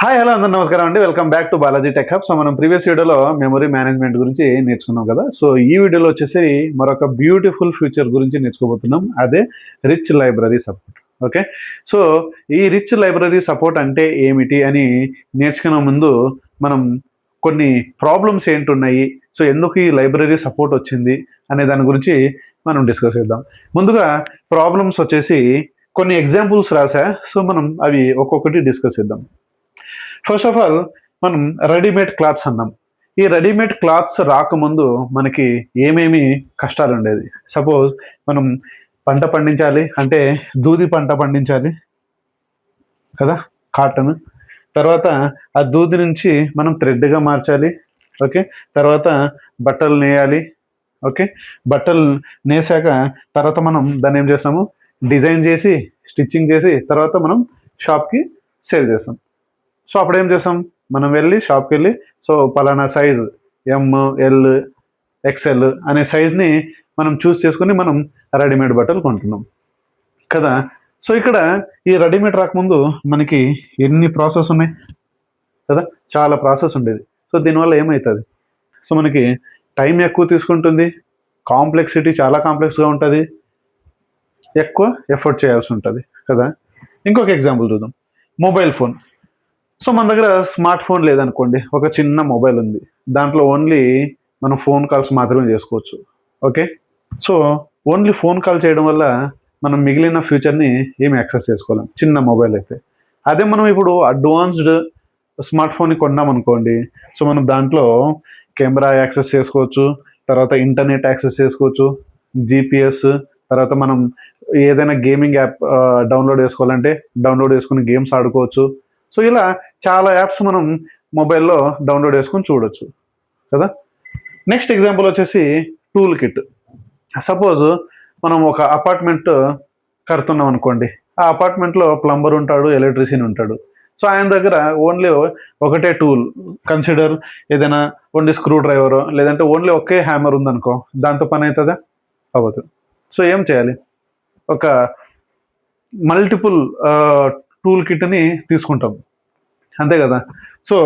Hi hello అందరూ నమస్కారం అండి. Welcome back to Balaji tech hub. So మనం ప్రీవియస్ వీడియోలో మెమరీ మేనేజ్మెంట్ గురించి నేర్చుకున్నాం కదా. సో ఈ వీడియోలో వచ్చేసి మరొక బ్యూటిఫుల్ ఫ్యూచర్ గురించి నేర్చుకోబోతున్నాం. అదే rich library support. Okay, so ఈ రిచ్ లైబ్రరీ సపోర్ట్ అంటే ఏమిటి అని నేర్చుకునే ముందు మనం కొన్ని ప్రాబ్లమ్స్ ఏంటున్నాయి, సో ఎందుకు ఈ లైబ్రరీ సపోర్ట్ వచ్చింది అనే దాని గురించి మనం డిస్కస్ చేద్దాం. ముందుగా ప్రాబ్లమ్స్ వచ్చేసి కొన్ని ఎగ్జాంపుల్స్ రాసా, సో మనం అవి ఒక్కొక్కటి డిస్కస్ చేద్దాం. ఫస్ట్ ఆఫ్ ఆల్ మనం రెడీమేడ్ క్లాత్స్ అన్నాం. ఈ రెడీమేడ్ క్లాత్స్ రాకముందు మనకి ఏమేమి కష్టాలు ఉండేది. సపోజ్ మనం పంట పండించాలి అంటే దూది పంట పండించాలి కదా, కాటన్. తర్వాత ఆ దూది నుంచి మనం థ్రెడ్గా మార్చాలి. ఓకే, తర్వాత బట్టలు నేయాలి. ఓకే, బట్టలు నేసాక తర్వాత మనం దాన్ని ఏం చేస్తాము, డిజైన్ చేసి స్టిచ్చింగ్ చేసి తర్వాత మనం షాప్కి సేల్ చేస్తాం. సో అప్పుడు ఏం చేస్తాం, మనం వెళ్ళి షాప్కి వెళ్ళి సో పలానా సైజు ML XL అనే సైజ్ని మనం చూస్ చేసుకుని మనం రెడీమేడ్ బట్టలు కొంటున్నాం కదా. సో ఇక్కడ ఈ రెడీమేడ్ రాకముందు మనకి ఎన్ని ప్రాసెస్ ఉన్నాయి కదా, చాలా ప్రాసెస్ ఉండేది. సో దీనివల్ల ఏమవుతుంది, సో మనకి టైం ఎక్కువ తీసుకుంటుంది, కాంప్లెక్సిటీ చాలా కాంప్లెక్స్గా ఉంటుంది, ఎక్కువ ఎఫర్ట్ చేయాల్సి ఉంటుంది కదా. ఇంకొక ఎగ్జాంపుల్ చూద్దాం, మొబైల్ ఫోన్. సో మన దగ్గర స్మార్ట్ ఫోన్ లేదనుకోండి, ఒక చిన్న మొబైల్ ఉంది, దాంట్లో ఓన్లీ మనం ఫోన్ కాల్స్ మాత్రమే చేసుకోవచ్చు. Okay, so only phone call చేయడం వల్ల మనం మిగిలిన ఫ్యూచర్ని ఏమి యాక్సెస్ చేసుకోలేం చిన్న మొబైల్ అయితే. అదే మనం ఇప్పుడు అడ్వాన్స్డ్ స్మార్ట్ ఫోన్ని కొన్నామనుకోండి, సో మనం దాంట్లో కెమెరా యాక్సెస్ చేసుకోవచ్చు, తర్వాత ఇంటర్నెట్ యాక్సెస్ చేసుకోవచ్చు, GPS, తర్వాత మనం ఏదైనా గేమింగ్ యాప్ డౌన్లోడ్ చేసుకోవాలంటే డౌన్లోడ్ చేసుకుని గేమ్స్ ఆడుకోవచ్చు. సో ఇలా చాలా యాప్స్ మనం మొబైల్లో డౌన్లోడ్ చేసుకొని చూడొచ్చు కదా. నెక్స్ట్ ఎగ్జాంపుల్ వచ్చేసి టూల్ కిట్. సపోజ్ మనం ఒక అపార్ట్మెంట్ కడుతున్నాం అనుకోండి, ఆ అపార్ట్మెంట్లో ప్లంబర్ ఉంటాడు, ఎలక్ట్రీషియన్ ఉంటాడు. సో ఆయన దగ్గర ఓన్లీ ఒకటే టూల్, కన్సిడర్ ఏదైనా ఓన్లీ స్క్రూ డ్రైవర్ లేదంటే ఓన్లీ ఒకే హ్యామర్ ఉందనుకో, దాంతో పని అవుతుందా? అవ్వదు. సో ఏం చేయాలి, ఒక మల్టిపుల్ టూల్ కిట్ని తీసుకుంటాం అంతే కదా. సో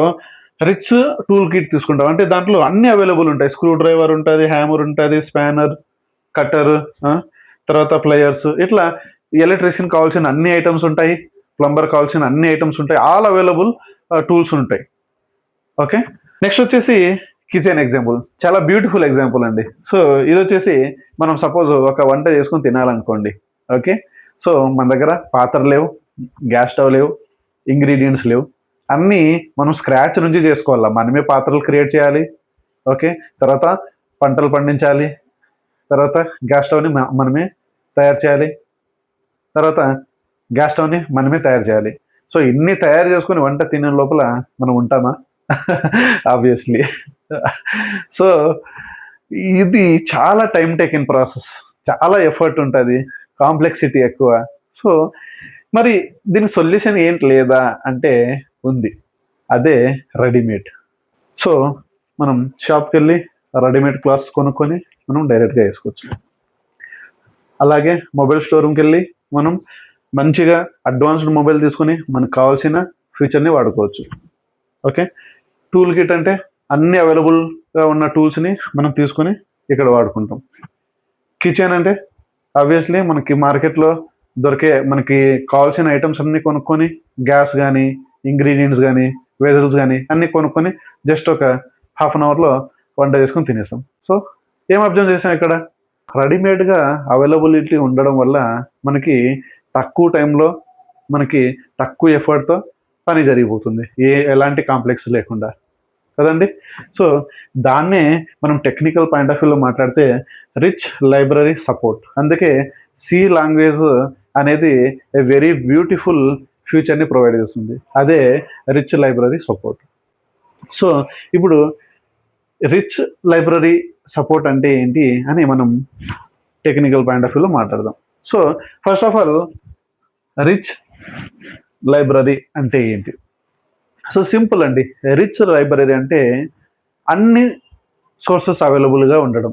రిచ్ టూల్ కిట్ తీసుకుంటాం అంటే దాంట్లో అన్ని అవైలబుల్ ఉంటాయి, స్క్రూ డ్రైవర్ ఉంటుంది, హ్యామర్ ఉంటుంది, స్పానర్, కట్టర్, తర్వాత ప్లేయర్స్, ఇట్లా ఎలక్ట్రీషియన్ కావాల్సిన అన్ని ఐటమ్స్ ఉంటాయి, ప్లంబర్ కావాల్సిన అన్ని ఐటమ్స్ ఉంటాయి, ఆల్ అవైలబుల్ టూల్స్ ఉంటాయి. ఓకే, నెక్స్ట్ వచ్చేసి కిచెన్ ఎగ్జాంపుల్, చాలా బ్యూటిఫుల్ ఎగ్జాంపుల్ అండి. సో ఇది వచ్చేసి మనం సపోజ్ ఒక వంట చేసుకొని తినాలనుకోండి. ఓకే, సో మన దగ్గర పాత్రలు లేవు, గ్యాస్ స్టవ్ లేవు, ఇంగ్రీడియంట్స్ లేవు, అన్నీ మనం స్క్రాచ్ నుంచి చేసుకోవాలి. మనమే పాత్రలు క్రియేట్ చేయాలి. ఓకే, తర్వాత పంటలు పండించాలి, తర్వాత గ్యాస్ స్టవ్ని మనమే తయారు చేయాలి, తర్వాత గ్యాస్ స్టవ్ని మనమే తయారు చేయాలి. సో ఇన్ని తయారు చేసుకుని వంట తినే లోపల మనం ఉంటామా? ఆబ్వియస్లీ. సో ఇది చాలా టైం టేకింగ్ ప్రాసెస్, చాలా ఎఫర్ట్ ఉంటుంది, కాంప్లెక్సిటీ ఎక్కువ. సో మరి దీని సొల్యూషన్ ఏంటి లేదా అంటే ఉంది, అదే రెడీమేడ్. సో మనం షాప్కి వెళ్ళి రెడీమేడ్ క్లాత్స్ కొనుక్కొని మనం డైరెక్ట్గా వేసుకోవచ్చు. అలాగే మొబైల్ షోరూమ్కి వెళ్ళి మనం మంచిగా అడ్వాన్స్డ్ మొబైల్ తీసుకొని మనకు కావాల్సిన ఫీచర్ని వాడుకోవచ్చు. ఓకే, టూల్ కిట్ అంటే అన్ని అవైలబుల్గా ఉన్న టూల్స్ని మనం తీసుకొని ఇక్కడ వాడుకుంటాం. కిచెన్ అంటే ఆబ్వియస్లీ మనకి మార్కెట్లో దొరికే మనకి కావాల్సిన ఐటమ్స్ అన్నీ కొనుక్కొని గ్యాస్ కానీ ఇంగ్రీడియంట్స్ కానీ వెజల్స్ కానీ అన్నీ కొనుక్కొని జస్ట్ ఒక హాఫ్ అన్ అవర్లో వంట చేసుకొని తినేస్తాం. సో ఏం అబ్జర్వ్ చేసాం, ఇక్కడ రెడీమేడ్గా అవైలబిలిటీ ఉండడం వల్ల మనకి తక్కువ టైంలో మనకి తక్కువ ఎఫర్ట్తో పని జరిగిపోతుంది, ఎలాంటి కాంప్లెక్స్ లేకుండా కదండి. సో దాన్నే మనం టెక్నికల్ పాయింట్ ఆఫ్ వ్యూలో మాట్లాడితే రిచ్ లైబ్రరీ సపోర్ట్. అందుకే సి లాంగ్వేజ్ అనేది ఏ వెరీ బ్యూటిఫుల్ ఫ్యూచర్ని ప్రొవైడ్ చేస్తుంది, అదే రిచ్ లైబ్రరీ సపోర్ట్. సో ఇప్పుడు రిచ్ లైబ్రరీ సపోర్ట్ అంటే ఏంటి అని మనం టెక్నికల్ పాయింట్ ఆఫ్ వ్యూలో మాట్లాడదాం. So first of all rich library అంటే ఏంటి? సో సింపుల్ అండి, రిచ్ లైబ్రరీ అంటే అన్ని సోర్సెస్ అవైలబుల్గా ఉండడం,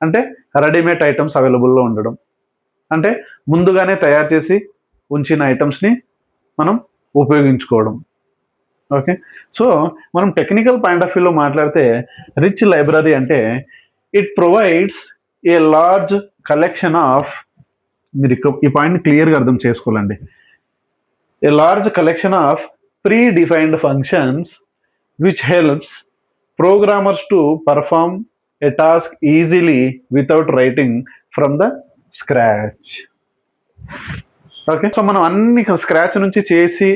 అంటే రెడీమేడ్ ఐటమ్స్ అవైలబుల్లో ఉండడం, అంటే ముందుగానే తయారు చేసి ఉంచిన ఐటమ్స్ని మనం ఉపయోగించుకోవడం. ఓకే. సో మనం టెక్నికల్ పాయింట్ ఆఫ్ వ్యూలో మాట్లాడితే రిచ్ లైబ్రరీ అంటే it provides a large collection of, మీరు ఈ పాయింట్ని క్లియర్గా అర్థం చేసుకోవాలండి. A large collection of pre defined functions which helps programmers to perform A task easily without writing from the scratch. Okay. So మనం అన్ని స్క్రాచ్ నుంచి చేసి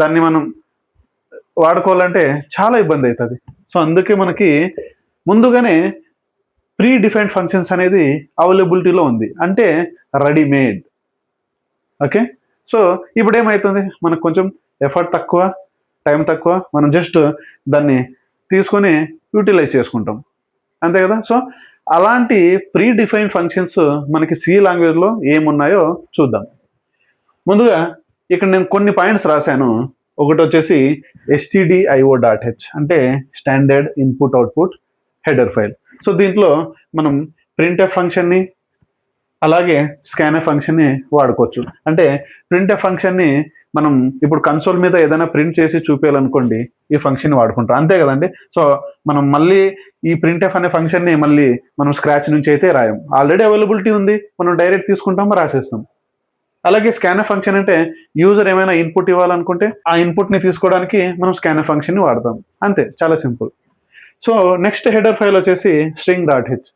దాన్ని మనం వాడుకోవాలంటే చాలా ఇబ్బంది అవుతుంది. సో అందుకే మనకి ముందుగానే ప్రీ డిఫైన్డ్ ఫంక్షన్స్ అనేది అవైలబిలిటీలో ఉంది, అంటే రెడీమేడ్. ఓకే. సో ఇప్పుడు ఏమవుతుంది, మనకు కొంచెం ఎఫర్ట్ తక్కువ, టైం తక్కువ, మనం జస్ట్ దాన్ని తీసుకొని యూటిలైజ్ చేసుకుంటాం, అంతే కదా. సో అలాంటి ప్రీ డిఫైన్డ్ ఫంక్షన్స్ మనకి సి లాంగ్వేజ్లో ఏమున్నాయో చూద్దాం. ముందుగా ఇక్కడ నేను కొన్ని పాయింట్స్ రాశాను. ఒకటి వచ్చేసి stdio.h అంటే standard input output header file. So దీంట్లో మనం ప్రింట్ఎఫ్ ఫంక్షన్ని అలాగే స్కాన్ఎఫ్ ఫంక్షన్ని వాడుకోవచ్చు. అంటే ప్రింట్ఎఫ్ ఫంక్షన్ని మనం ఇప్పుడు కన్సోల్ మీద ఏదైనా ప్రింట్ చేసి చూపించాలనుకోండి, ఈ ఫంక్షన్ వాడుకుంటాం, అంతే కదండి. సో మనం మళ్ళీ ఈ ప్రింట్ఎఫ్ అనే ఫంక్షన్ని మళ్ళీ మనం స్క్రాచ్ నుంచి అయితే రాయం, ఆల్రెడీ అవైలబిలిటీ ఉంది, మనం డైరెక్ట్ తీసుకుంటాం, రాసేస్తాం. అలాగే స్కాన్ఎఫ్ ఫంక్షన్ అంటే యూజర్ ఏమైనా ఇన్పుట్ ఇవ్వాలనుకుంటే ఆ ఇన్పుట్ని తీసుకోవడానికి మనం స్కాన్ఎఫ్ ఫంక్షన్ని వాడతాం, అంతే, చాలా simple. So next header file వచ్చేసి string.h.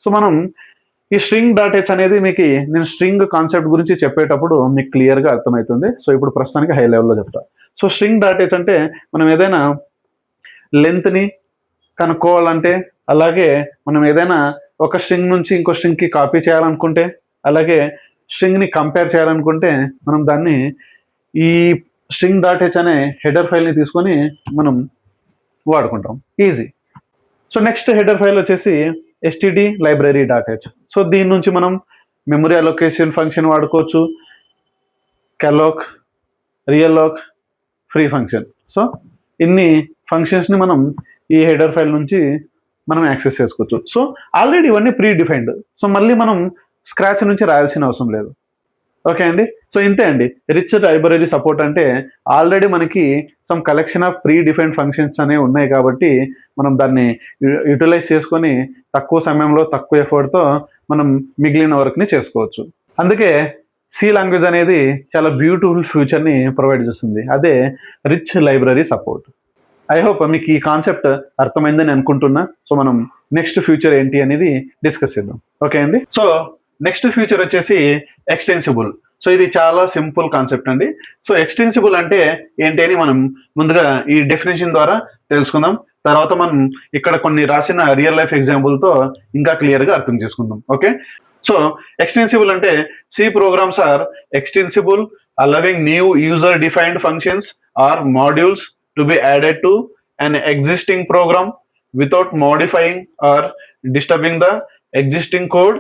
సో మనం ఈ string.h అనేది మీకు నేను స్ట్రింగ్ కాన్సెప్ట్ గురించి చెప్పేటప్పుడు మీకు క్లియర్గా అర్థమవుతుంది. సో ఇప్పుడు ప్రస్తుతానికి హై లెవెల్లో చెప్తా. సో string.h అంటే మనం ఏదైనా లెంత్ని కనుక్కోవాలంటే, అలాగే మనం ఏదైనా ఒక స్ట్రింగ్ నుంచి ఇంకో స్ట్రింగ్కి కాపీ చేయాలనుకుంటే, అలాగే స్ట్రింగ్ని కంపేర్ చేయాలనుకుంటే మనం దాన్ని ఈ string.h అనే హెడర్ ఫైల్ని తీసుకొని మనం వాడుకుంటాం, easy. So next header file వచ్చేసి stdlibrary.h. సో దీని నుంచి మనం మెమరీ అలొకేషన్ ఫంక్షన్ వాడుకోవచ్చు, calloc, realloc, free function. So ఇన్ని ఫంక్షన్స్ని మనం ఈ హెడర్ ఫైల్ నుంచి మనం యాక్సెస్ చేసుకోవచ్చు. సో ఆల్రెడీ ఇవన్నీ ప్రీ డిఫైన్డ్, సో మళ్ళీ మనం స్క్రాచ్ నుంచి రాయాల్సిన అవసరం లేదు. ఓకే అండి. సో ఇంతే అండి, రిచ్ లైబ్రరీ సపోర్ట్ అంటే ఆల్రెడీ మనకి some collection of pre defined functions అనేవి ఉన్నాయి కాబట్టి మనం దాన్ని యూటిలైజ్ చేసుకొని తక్కువ సమయంలో తక్కువ ఎఫర్ట్తో మనం మిగిలిన వర్క్ని చేసుకోవచ్చు. అందుకే సి లాంగ్వేజ్ అనేది చాలా బ్యూటిఫుల్ ఫ్యూచర్ని ప్రొవైడ్ చేస్తుంది, అదే rich library support. I hope మీకు ఈ కాన్సెప్ట్ అర్థమైందని అనుకుంటున్నా. సో మనం నెక్స్ట్ ఫ్యూచర్ ఏంటి అనేది డిస్కస్ చేద్దాం, ఓకే అండి. సో నెక్స్ట్ ఫ్యూచర్ వచ్చేసి ఎక్స్టెన్సిబుల్. సో ఇది చాలా సింపుల్ కాన్సెప్ట్ అండి. సో ఎక్స్టెన్సిబుల్ అంటే ఏంటి అని మనం ముందుగా ఈ డెఫినేషన్ ద్వారా తెలుసుకుందాం, తర్వాత మనం ఇక్కడ కొన్ని రాసిన రియల్ లైఫ్ ఎగ్జాంపుల్తో ఇంకా క్లియర్గా అర్థం చేసుకుందాం, ఓకే. సో ఎక్స్టెన్సిబుల్ అంటే C programs are extensible allowing new user defined functions or modules to be added to an existing program without modifying or disturbing the existing code,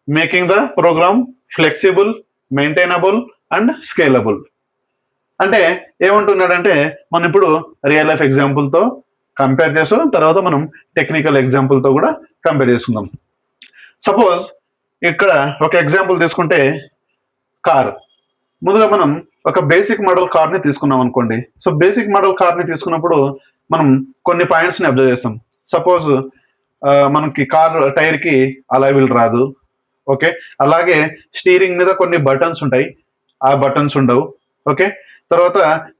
making the program flexible, maintainable and scalable. అంటే ఏమంటున్నాడంటే మనం ఇప్పుడు real life ఎగ్జాంపుల్తో compare చేస్తాం, తర్వాత మనం technical ఎగ్జాంపుల్తో కూడా compare చేసుకుందాం. Suppose ఇక్కడ ఒక ఎగ్జాంపుల్ తీసుకుంటే కార్. ముందుగా మనం ఒక బేసిక్ మోడల్ కార్ని తీసుకున్నాం అనుకోండి. సో బేసిక్ మోడల్ కార్ని తీసుకున్నప్పుడు మనం కొన్ని పాయింట్స్ని అబ్జర్వ్ చేస్తాం. సపోజ్ మనకి కార్ టైర్కి అలాయ్ వీల్ రాదు, ఓకే. అలాగే స్టీరింగ్ మీద కొన్ని బటన్స్ ఉంటాయి, ఆ బటన్స్ ఉండవు, ఓకే. తర్వాత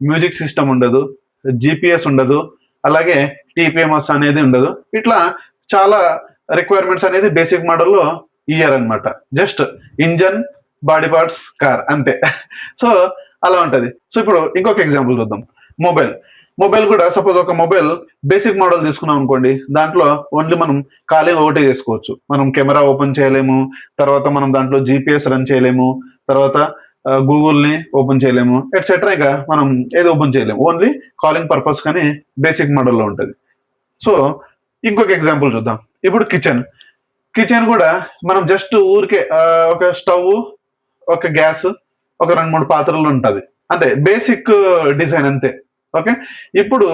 మ్యూజిక్ సిస్టమ్ ఉండదు, జిపిఎస్ ఉండదు, అలాగే టీపీఎంఎస్ అనేది ఉండదు. ఇట్లా చాలా రిక్వైర్మెంట్స్ అనేది బేసిక్ మోడల్లో ఇయ్యారు అనమాట. Just engine, body parts, car, అంతే. సో అలా ఉంటుంది. సో ఇప్పుడు ఇంకొక ఎగ్జాంపుల్ చూద్దాం. మొబైల్ కూడా సపోజ్ ఒక మొబైల్ బేసిక్ మోడల్ తీసుకున్నాం అనుకోండి, దాంట్లో ఓన్లీ మనం కాలింగ్ ఒకటే చేసుకోవచ్చు. మనం కెమెరా ఓపెన్ చేయలేము, తర్వాత మనం దాంట్లో జిపిఎస్ రన్ చేయలేము, తర్వాత గూగుల్ని ఓపెన్ చేయలేము, ఎట్సెట్రా. ఇక మనం ఏది ఓపెన్ చేయలేము, ఓన్లీ కాలింగ్ పర్పస్ కానీ బేసిక్ మోడల్లో ఉంటుంది. సో ఇంకొక ఎగ్జాంపుల్ చూద్దాం. ఇప్పుడు కిచెన్ కూడా మనం జస్ట్ ఊరికే ఒక స్టవ్, ఒక గ్యాస్, ఒక 2-3 పాత్రలు ఉంటుంది, అంటే బేసిక్ డిజైన్ అంతే, ఓకే. ఇప్పుడు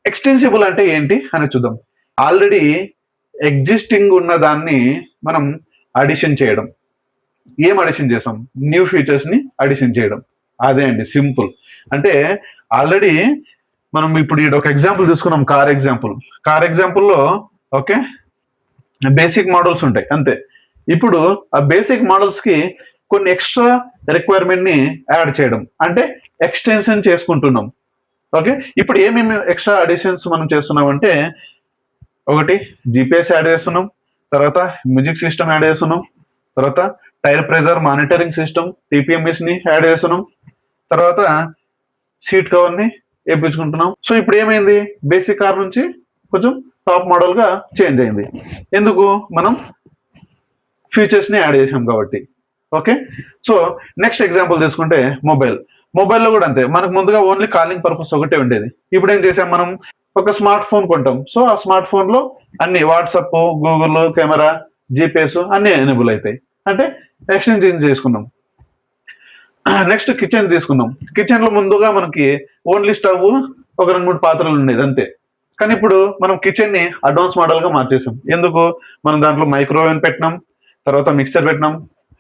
ఎక్స్టెన్సిబుల్ అంటే ఏంటి అని చూద్దాం. ఆల్రెడీ ఎగ్జిస్టింగ్ ఉన్న దాన్ని మనం అడిషన్ చేయడం. ఏం అడిషన్ చేస్తాం? న్యూ ఫీచర్స్ని అడిషన్ చేయడం, అదే అండి సింపుల్. అంటే ఆల్రెడీ మనం ఇప్పుడు ఇది ఒక ఎగ్జాంపుల్ తీసుకున్నాం, కార్ ఎగ్జాంపుల్లో ఓకే బేసిక్ మోడల్స్ ఉంటాయి అంతే. ఇప్పుడు ఆ బేసిక్ మోడల్స్ కి కొన్ని ఎక్స్ట్రా రిక్వైర్మెంట్ ని యాడ్ చేయడం అంటే ఎక్స్టెన్షన్ చేసుకుంటున్నాం. ఓకే, ఇప్పుడు ఏమేమి ఎక్స్ట్రా అడిషన్స్ మనం చేస్తున్నాం అంటే, ఒకటి జిపిఎస్ యాడ్ చేస్తున్నాం, తర్వాత మ్యూజిక్ సిస్టమ్ యాడ్ చేస్తున్నాం, తర్వాత tyre pressure monitoring system TPMS ని యాడ్ చేస్తున్నాం, తర్వాత సీట్ కవర్ ని వేయించుకుంటున్నాం. సో ఇప్పుడు ఏమైంది, బేసిక్ కార్ నుంచి కొంచెం టాప్ మోడల్ గా చేంజ్ అయింది. ఎందుకు, మనం ఫీచర్స్ ని యాడ్ చేసాం కాబట్టి. ఓకే, సో నెక్స్ట్ ఎగ్జాంపుల్ తీసుకుంటే మొబైల్లో కూడా అంతే. మనకు ముందుగా ఓన్లీ కాలింగ్ పర్పస్ ఒకటే ఉండేది. ఇప్పుడు ఏం చేసాం, మనం ఒక స్మార్ట్ ఫోన్ కొంటాం. సో ఆ స్మార్ట్ ఫోన్ లో అన్ని వాట్సాప్, గూగుల్, కెమెరా, జిపిఎస్ అన్ని ఎనేబుల్ అవుతాయి. అంటే ఎక్స్టెన్షన్ చేసుకున్నాం. నెక్స్ట్ కిచెన్ తీసుకున్నాం. కిచెన్ లో ముందుగా మనకి ఓన్లీ స్టవ్, ఒక 2-3 పాత్రలు ఉండేది అంతే. కానీ ఇప్పుడు మనం కిచెన్ ని అడ్వాన్స్ మోడల్ గా మార్చేసాం. ఎందుకు, మనం దాంట్లో మైక్రోవేవ్ పెట్టినాం, తర్వాత మిక్సర్ పెట్టినాం,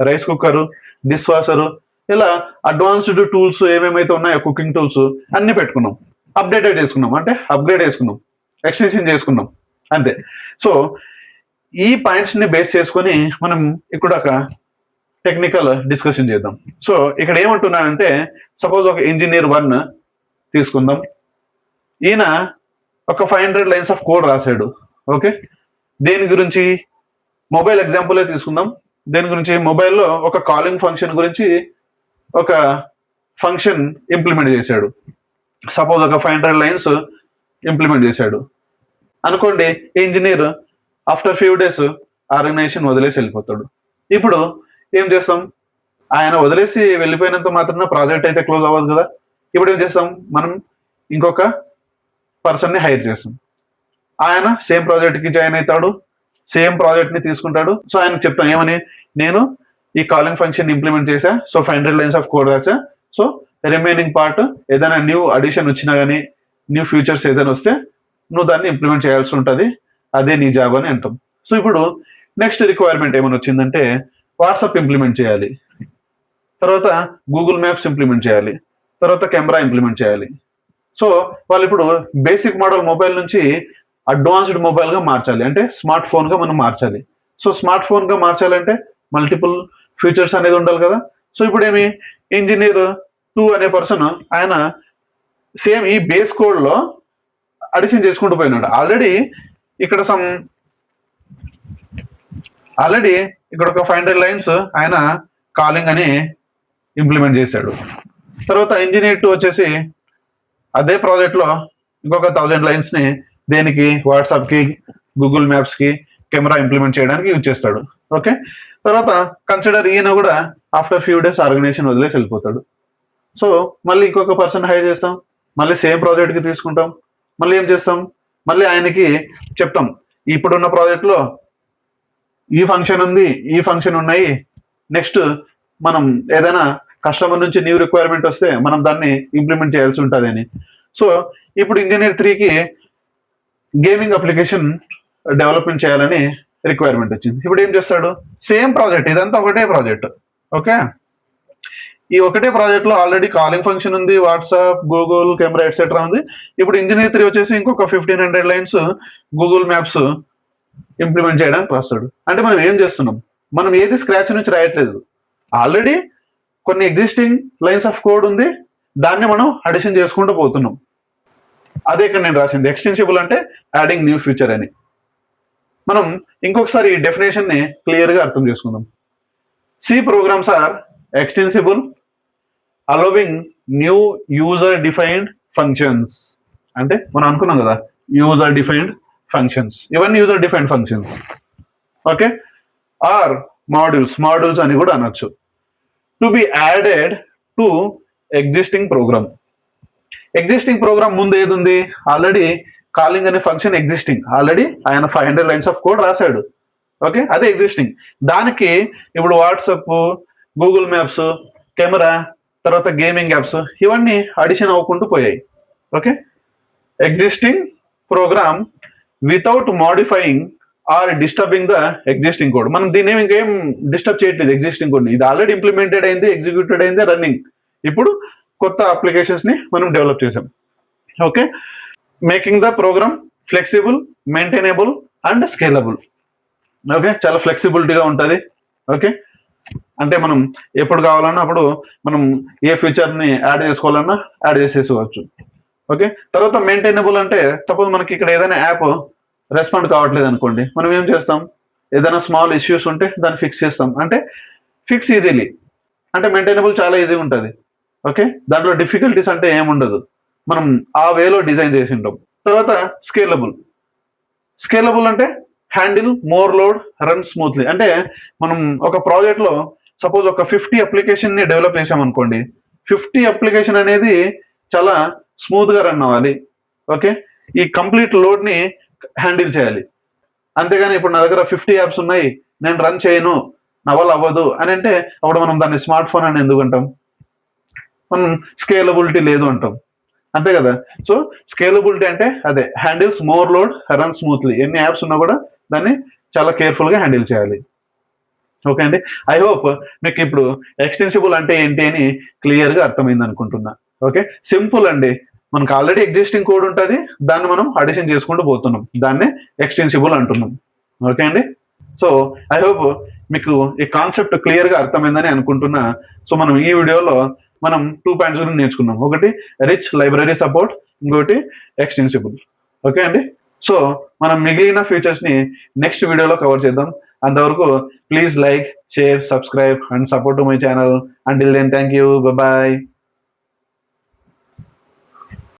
రైస్ కుక్కర్, డిష్ వాషర్, ఇలా అడ్వాన్స్డ్ టూల్స్ ఏమేమైతే ఉన్నాయో కుకింగ్ టూల్స్ అన్ని పెట్టుకున్నాం. అప్డేటెడ్ చేసుకున్నాం అంటే అప్గ్రేడ్ చేసుకున్నాం, ఎక్స్టెన్షన్ చేసుకున్నాం అంతే. సో ఈ పాయింట్స్ ని బేస్ చేసుకొని మనం ఇక్కడ ఒక టెక్నికల్ డిస్కషన్ చేద్దాం. సో ఇక్కడ ఏమంటున్నానంటే, సపోజ్ ఒక ఇంజనీర్ 1 తీసుకుందాం. ఈయన ఒక 500 లైన్స్ ఆఫ్ కోడ్ రాశాడు. ఓకే, దేని గురించి, మొబైల్ ఎగ్జాంపుల్ తీసుకుందాం. దేని గురించి, మొబైల్లో ఒక కాలింగ్ ఫంక్షన్ గురించి ఒక ఫంక్షన్ ఇంప్లిమెంట్ చేశాడు. సపోజ్ ఒక 500 లైన్స్ ఇంప్లిమెంట్ చేశాడు అనుకోండి. Engineer after few days organisation వదిలేసి వెళ్ళిపోతాడు. ఇప్పుడు ఏం చేస్తాం, ఆయన వదిలేసి వెళ్ళిపోయినంత మాత్రాన ప్రాజెక్ట్ అయితే క్లోజ్ అవ్వదు కదా. ఇప్పుడు ఏం చేస్తాం, మనం ఇంకొక పర్సన్ని హైర్ చేస్తాం. ఆయన సేమ్ ప్రాజెక్ట్కి జాయిన్ అవుతాడు, సేమ్ ప్రాజెక్ట్ని తీసుకుంటాడు. సో ఆయనకు చెప్తాం ఏమని, నేను ఈ కాలింగ్ ఫంక్షన్ ఇంప్లిమెంట్ చేశా, సో 500 లైన్స్ ఆఫ్ కోడ్ రాసా, సో రిమైనింగ్ పార్ట్ ఏదైనా న్యూ అడిషన్ వచ్చినా కానీ, న్యూ ఫీచర్స్ ఏదైనా వస్తే నువ్వు దాన్ని ఇంప్లిమెంట్ చేయాల్సి ఉంటుంది, అదే నీ జాబ్ అని అంటాం. సో ఇప్పుడు నెక్స్ట్ రిక్వైర్మెంట్ ఏమైనా వచ్చిందంటే, వాట్సాప్ ఇంప్లిమెంట్ చేయాలి, తర్వాత గూగుల్ మ్యాప్స్ ఇంప్లిమెంట్ చేయాలి, తర్వాత కెమెరా ఇంప్లిమెంట్ చేయాలి. సో వాళ్ళు ఇప్పుడు బేసిక్ మోడల్ మొబైల్ నుంచి అడ్వాన్స్డ్ మొబైల్ గా మార్చాలి, అంటే స్మార్ట్ ఫోన్ గా మనం మార్చాలి. సో స్మార్ట్ ఫోన్ గా మార్చాలంటే మల్టిపుల్ ఫీచర్స్ అనేది ఉండాలి కదా. సో ఇప్పుడు ఏమి, ఇంజనీర్ 2 అనే పర్సన్ ఆయన సేమ్ ఈ బేస్ కోడ్ లో అడిషన్ చేసుకుంటూ పోయినాడు. ఆల్రెడీ ఇక్కడ ఒక 500 లైన్స్ ఆయన కాలింగ్ అని ఇంప్లిమెంట్ చేశాడు. తర్వాత ఇంజనీర్ 2 వచ్చేసి అదే ప్రాజెక్ట్ లో ఇంకొక 1000 లైన్స్ ని దేనికి, వాట్సాప్ కి, గూగుల్ మ్యాప్స్ కి, కెమెరా ఇంప్లిమెంట్ చేయడానికి యూజ్ చేస్తాడు. ఓకే, తర్వాత కన్సిడర్ ఈయన కూడా ఆఫ్టర్ ఫ్యూ డేస్ ఆర్గనైజేషన్ వదిలేసి వెళ్ళిపోతాడు. సో మళ్ళీ ఇంకొక పర్సన్ హైర్ చేస్తాం, మళ్ళీ సేమ్ ప్రాజెక్ట్ కి తీసుకుంటాం. మళ్ళీ ఏం చేస్తాం, మళ్ళీ ఆయనకి చెప్తాం, ఇప్పుడున్న ప్రాజెక్ట్ లో ఈ ఫంక్షన్ ఉంది, ఈ ఫంక్షన్ ఉన్నాయి, నెక్స్ట్ మనం ఏదైనా కస్టమర్ నుంచి న్యూ రిక్వైర్మెంట్ వస్తే మనం దాన్ని ఇంప్లిమెంట్ చేయాల్సి ఉంటుంది అని. సో ఇప్పుడు ఇంజనీర్ 3కి గేమింగ్ అప్లికేషన్ డెవలప్మెంట్ చేయాలని రిక్వైర్మెంట్ వచ్చింది. ఇప్పుడు ఏం చేస్తాడు, సేమ్ ప్రాజెక్ట్, ఇదంతా ఒకటే ప్రాజెక్ట్. ఓకే, ఈ ఒకటే ప్రాజెక్ట్ లో ఆల్రెడీ కాలింగ్ ఫంక్షన్ ఉంది, వాట్సాప్, గూగుల్, కెమెరా ఎట్సెట్రా ఉంది. ఇప్పుడు ఇంజనీర్ 3 వచ్చేసి ఇంకొక 1500 లైన్స్ గూగుల్ మ్యాప్స్ ఇంప్లిమెంట్ చేయడానికి రాస్తాడు. అంటే మనం ఏం చేస్తున్నాం, మనం ఏది స్క్రాచ్ నుంచి రాయట్లేదు, ఆల్రెడీ కొన్ని ఎగ్జిస్టింగ్ లైన్స్ ఆఫ్ కోడ్ ఉంది, దాన్ని మనం అడిషన్ చేసుకుంటూ పోతున్నాం. అదే ఇక్కడ నేను రాసింది, ఎక్స్టెన్సిబుల్ అంటే యాడింగ్ న్యూ ఫ్యూచర్ అని. మనం ఇంకొకసారి ఈ డెఫినేషన్ ని క్లియర్ గా అర్థం చేసుకుందాం. C programs are extensible, allowing new user defined functions. అంటే మనం అనుకున్నాం కదా, యూజర్ డిఫైన్డ్ ఫంక్షన్స్, ఇవన్నీ user defined functions. Okay, or modules అని కూడా అనొచ్చు. To be added to existing program. Existing program ముందు ఏది ఉంది, ఆల్రెడీ కాలింగ్ అనే ఫంక్షన్ ఎగ్జిస్టింగ్, ఆల్రెడీ ఆయన 500 లైన్స్ ఆఫ్ కోడ్ రాశాడు. ఓకే, అదే ఎగ్జిస్టింగ్. దానికి ఇప్పుడు వాట్సాప్, గూగుల్ మ్యాప్స్, కెమెరా, తర్వాత గేమింగ్ యాప్స్ ఇవన్నీ అడిషన్ అవ్వకుంటూ పోయాయి. Okay, existing program without modifying or disturbing the existing code. మనం దీన్ని ఇంకేం డిస్టర్బ్ చేయట్లేదు, ఎగ్జిస్టింగ్ కోడ్. ఇది ఆల్రెడీ ఇంప్లిమెంటెడ్ అయింది, ఎగ్జిక్యూటెడ్ అయింది, రన్నింగ్. ఇప్పుడు కొత్త అప్లికేషన్స్ ని మనం డెవలప్ చేసాం. Okay, making the program flexible, maintainable and scalable. Okay, చాలా ఫ్లెక్సిబిలిటీగా ఉంటుంది. ఓకే, అంటే మనం ఎప్పుడు కావాలన్నా అప్పుడు మనం ఏ ఫీచర్ని యాడ్ చేసుకోవాలన్నా యాడ్ చేసేసుకోవచ్చు. ఓకే, తర్వాత మెయింటైనబుల్ అంటే సపోజ్ మనకి ఇక్కడ ఏదైనా యాప్ రెస్పాండ్ కావట్లేదు అనుకోండి, మనం ఏం చేస్తాం, ఏదైనా స్మాల్ ఇష్యూస్ ఉంటే దాన్ని ఫిక్స్ చేస్తాం. అంటే ఫిక్స్ ఈజీలీ, అంటే మెయింటైనబుల్ చాలా ఈజీగా ఉంటుంది. ఓకే, దాంట్లో డిఫికల్టీస్ అంటే ఏముండదు, మనం ఆ వేలో డిజైన్ చేసి ఉంటాం. తర్వాత స్కేలబుల్. స్కేలబుల్ అంటే handle more load, run smoothly. అంటే మనం ఒక ప్రాజెక్ట్లో సపోజ్ ఒక 50 అప్లికేషన్ని డెవలప్ చేసామనుకోండి, 50 అప్లికేషన్ అనేది చాలా స్మూత్గా రన్ అవ్వాలి. ఓకే, ఈ కంప్లీట్ లోడ్ని హ్యాండిల్ చేయాలి. అంతేగాని ఇప్పుడు నా దగ్గర 50 యాప్స్ ఉన్నాయి, నేను రన్ చేయను, నా వల్ల అవ్వదు అని అంటే అప్పుడు మనం దాన్ని స్మార్ట్ ఫోన్ అని ఎందుకు అంటాం, మనం స్కేలబిలిటీ లేదు అంటాం. అంతే కదా. సో స్కేలబిలిటీ అంటే అదే, handles more load, run smoothly. ఎన్ని యాప్స్ ఉన్నా కూడా దాన్ని చాలా కేర్ఫుల్గా హ్యాండిల్ చేయాలి. ఓకే అండి, ఐ హోప్ మీకు ఇప్పుడు ఎక్స్టెన్సిబుల్ అంటే ఏంటి అని క్లియర్గా అర్థమైంది అనుకుంటున్నా. ఓకే, సింపుల్ అండి, మనకు ఆల్రెడీ ఎగ్జిస్టింగ్ కోడ్ ఉంటుంది, దాన్ని మనం అడిషన్ చేసుకుంటూ పోతున్నాం, దాన్నే ఎక్స్టెన్సిబుల్ అంటున్నాం. ఓకే అండి, సో ఐ హోప్ మీకు ఈ కాన్సెప్ట్ క్లియర్గా అర్థమైందని అనుకుంటున్నా. సో మనం ఈ వీడియోలో మనం 2 పాయింట్స్ గురించి నేర్చుకున్నాం. ఒకటి రిచ్ లైబ్రరీ సపోర్ట్, ఇంకోటి ఎక్స్టెన్సిబుల్. ఓకే అండి, సో మనం మిగిలిన ఫీచర్స్ని నెక్స్ట్ వీడియోలో కవర్ చేద్దాం. అంతవరకు please like, share, subscribe and support to my channel. Until then, thank you, bye.